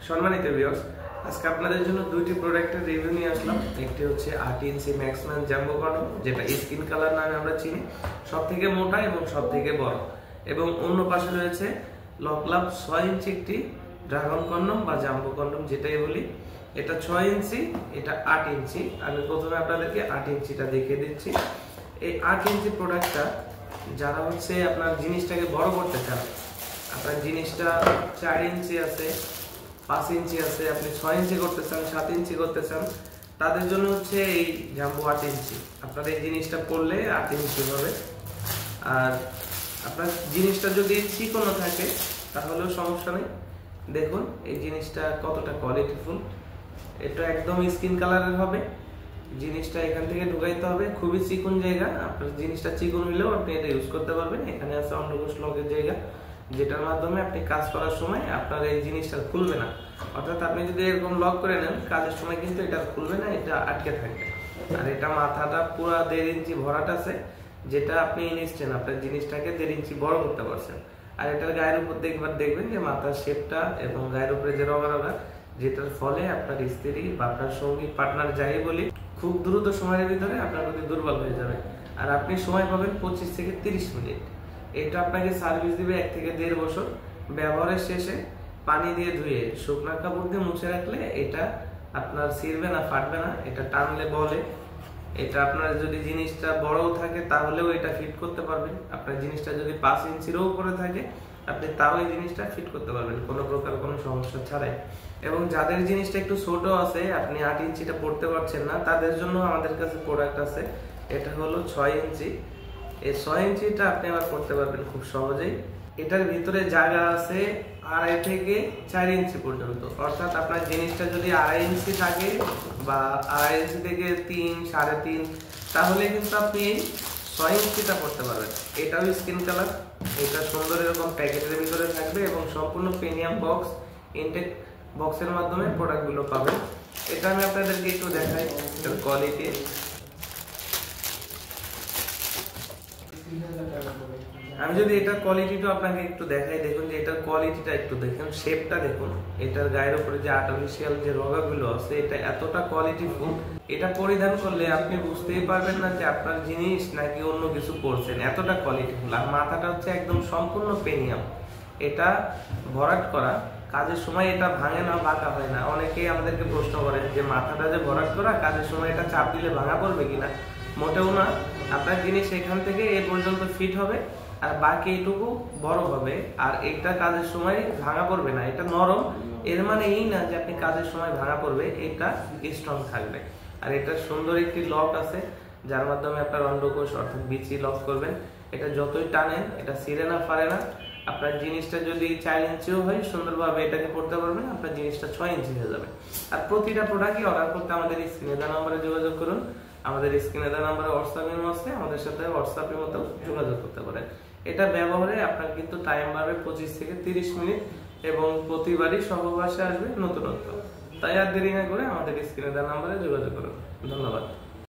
সম্মানিত ভিউয়ার্স, আজকে আপনাদের জন্য দুইটি প্রোডাক্টের রিভিউ নিয়ে আসলাম। একটি হচ্ছে 8 ইঞ্চি ম্যাক্সম্যান জাম্বো কন্ডম, যেটা স্কিন কালার নামে আমরা চিনি, সবথেকে মোটা এবং সবথেকে বড়। এবং অন্য পাশে রয়েছে লকলাভ 6 ইঞ্চি একটি ড্রাগন কন্ডম বা জাম্বো কন্ডম যেটাই বলি। এটা 6 ইঞ্চি, এটা 8 ইঞ্চি। আমি প্রথমে আপনাদেরকে 8 ইঞ্চিটা দেখিয়ে দিচ্ছি। এই 8 ইঞ্চি প্রোডাক্টটা যারা হচ্ছে আপনার জিনিসটাকে বড় করতে চান, আপনার জিনিসটা 4 ইঞ্চি আছে, 5 ইঞ্চি আছে, আপনি 6 ইঞ্চি করতে চান, 7 ইঞ্চি করতে চান, তাদের জন্য হচ্ছে এই জাম্বো 8 ইঞ্চি। আপনার এই জিনিসটা পড়লে 8 ইঞ্চি হবে। আর আপনার জিনিসটা যদি চিকনো থাকে তাহলেও সমস্যা নেই। দেখুন এই জিনিসটা কতটা কোয়ালিটিফুল। এটা একদম স্কিন কালারের হবে। জিনিসটা এখান থেকে ঢুকাইতে হবে, খুবই চিকন জায়গা। আপনার জিনিসটা চিকন হলেও আপনি এটা ইউজ করতে পারবেন। এখানে আছে অন্ডকোষ লকের জায়গা, যেটার মাধ্যমে আপনি কাজ করার সময় আপনার এই জিনিসটা খুলবে না। অর্থাৎ আপনি যদি এরকম লক করে নেন, কাজের সময় কিন্তু এটা খুলবে না, এটা আটকে থাকবে। আর এটা মাথাটা পুরো 1.5 ইঞ্চি ভরাট আছে, যেটা আপনি ইনস্ট্যান্ট আপনার জিনিসটাকে 1.5 ইঞ্চি বড় করতে পারছেন। আর এটার গায়ের উপর দেখবেন যে মাথার শেপটা এবং গায়ের উপরে যে রগা, যেটার ফলে আপনার স্ত্রী বা আপনার সঙ্গী পার্টনার যাই বলি, খুব দ্রুত সময়ের ভিতরে আপনার প্রতি দুর্বল হয়ে যাবে। আর আপনি সময় পাবেন 25 থেকে 30 মিনিট। এটা আপনাকে সার্ভিস দিবে 1 থেকে 1.5 বছর। ব্যবহারের শেষে পানি দিয়ে ধুয়ে শুকনো কাপড় দিয়ে মুছে রাখলে এটা আপনার ছিঁড়বে না, ফাটবে না। এটা টানলে বলে। এটা আপনার যদি জিনিসটা বড়ও থাকে তাহলেও এটা ফিট করতে পারবেন। আপনার জিনিসটা যদি 5 ইঞ্চিরও উপরে থাকে আপনি তাও এই জিনিসটা ফিট করতে পারবেন কোনো প্রকার কোনো সমস্যা ছাড়াই। এবং যাদের জিনিসটা একটু ছোট আছে, আপনি 8 ইঞ্চিটা পড়তে পারছেন না, তাদের জন্য আমাদের কাছে প্রোডাক্ট আছে। এটা হলো 6 ইঞ্চি। এই 6 ইঞ্চিটা আপনি আবার পড়তে পারবেন খুব সহজেই। এটার ভিতরে জায়গা আছে 2.5 থেকে 4 ইঞ্চি পর্যন্ত। অর্থাৎ আপনার জিনিসটা যদি 2.5 ইঞ্চি থাকে বা 2.5 ইঞ্চি থেকে 3, 3.5, তাহলে কিন্তু আপনি 6 ইঞ্চিটা পড়তে পারবেন। এটাও স্কিন কালার। এটা সুন্দর এরকম প্যাকেটের ভিতরে থাকবে এবং সম্পূর্ণ প্রিমিয়াম বক্স, ইনটেক বক্সের মাধ্যমে প্রোডাক্টগুলো পাবেন। এটা আমি আপনাদেরকে একটু দেখাই এর কোয়ালিটি। আমি যদি এটার কোয়ালিটিটা আপনাকে একটু দেখাই, দেখুন যে এটার কোয়ালিটিটা একটু দেখুন, শেপটা দেখুন। এটার গায়ের উপরে যে আর্টিফিশিয়াল যে রগাগুলো আছে, এটা এতটা কোয়ালিটিফুল। এটা পরিধান করলে আপনি বুঝতেই পারবেন না যে আপনার জিনিস নাকি অন্য কিছু পরছেন, এতটা কোয়ালিটিফুল। আর মাথাটা হচ্ছে একদম সম্পূর্ণ প্রিমিয়াম। এটা ভরাট করা, কাজের সময় এটা ভাঙে না, বাঁকা হয় না। অনেকেই আমাদেরকে প্রশ্ন করেন যে মাথাটা যে ভরাট করা, কাজের সময় এটা চাপ দিলে ভাঙা পড়বে কিনা। মোটেও না। আপনার জিনিস এখান থেকে এ পর্যন্ত ফিট হবে আর বাকি এইটুকু বড় হবে। আর এটা কাজের সময় ভাঙা পড়বে না, এটা নরম। এর মানে এই না যে আপনি কাজের সময় ভাঙা পড়বে, এটা স্ট্রং থাকবে। আর এটা সুন্দর একটি লক আছে, যার মাধ্যমে আপনার অন্ডকোষ অর্থাৎ বিচি লক করবেন। এটা যতই টানেন এটা ছিঁড়ে না, ফাড়ে না। আপনার জিনিসটা যদি 4 ইঞ্চিও হয়, সুন্দরভাবে এটাকে পড়তে পারবেন। আপনার জিনিসটা 6 ইঞ্চি হয়ে যাবে। আর প্রতিটা প্রোডাক্টই অর্ডার করতে আমাদের স্ক্রিনে দেওয়া নম্বরে যোগাযোগ করুন। আমাদের স্ক্রিনে দেওয়া নম্বরে হোয়াটসঅ্যাপ ইমো আছে, আমাদের সাথে হোয়াটসঅ্যাপের মতো যোগাযোগ করতে পারেন। এটা ব্যবহারে আপনার কিন্তু টাইম বাড়বে 25 থেকে 30 মিনিট এবং প্রতিবারই সহবাসে আসবে নতুনত্ব। তাই আর দেরি না করে আমাদের স্ক্রিনে দেওয়া নম্বরে যোগাযোগ করুন। ধন্যবাদ।